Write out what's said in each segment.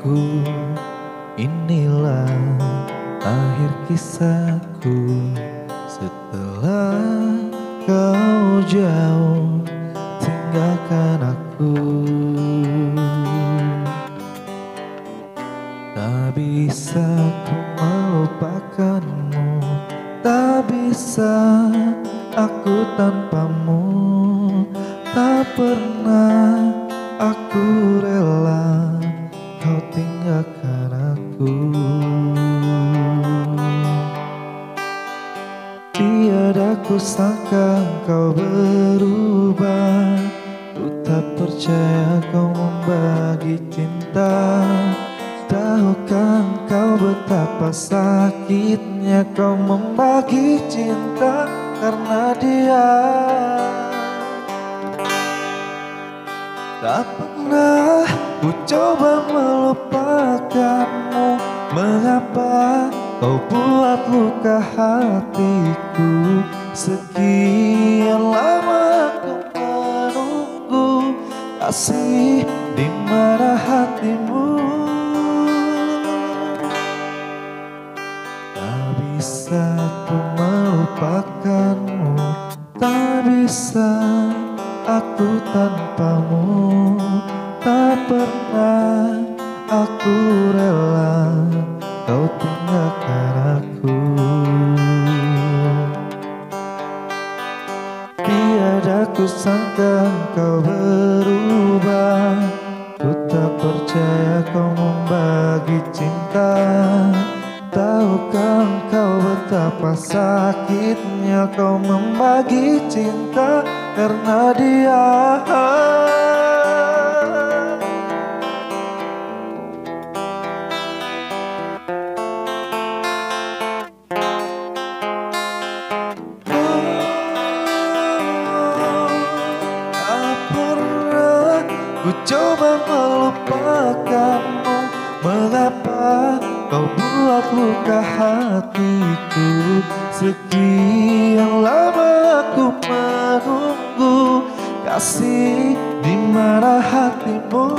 cintaku, inilah akhir kisahku. Setelah kau jauh tinggalkan aku, tak bisa ku melupakanmu, tak bisa aku tanpamu. Tak pernah aku rela kau tinggalkan aku. Tiada ku sangka kau berubah, ku tak percaya kau membagi cinta. Tahukah kau betapa sakitnya kau membagi cinta karena dia. Tak pernah ku coba melupakanmu, mengapa kau buat luka hatiku. Sekian lama ku menunggu, kasih di mana hatimu. Tak bisa ku melupakanmu, tak bisa aku tanpamu. Tak pernah aku rela kau tinggalkan aku. Tiada ku sangka kau berubah, ku tak percaya kau membagi cinta. Tahukah kau betapa sakitnya kau membagi cinta karena dia. Tak pernah ku coba melupakanmu, mengapa kau buat luka hatiku. Sekian lama aku menunggu, kasih di mana hatimu.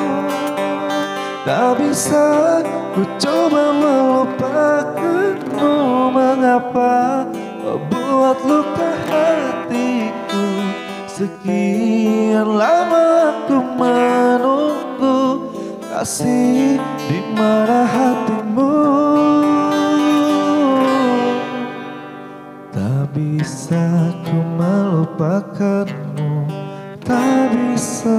Tak bisa ku coba melupakanmu, mengapa kau buat luka hatiku. Sekian lama aku menunggu, kasih di mana hatimu. Tak bisa ku melupakanmu, tak bisa.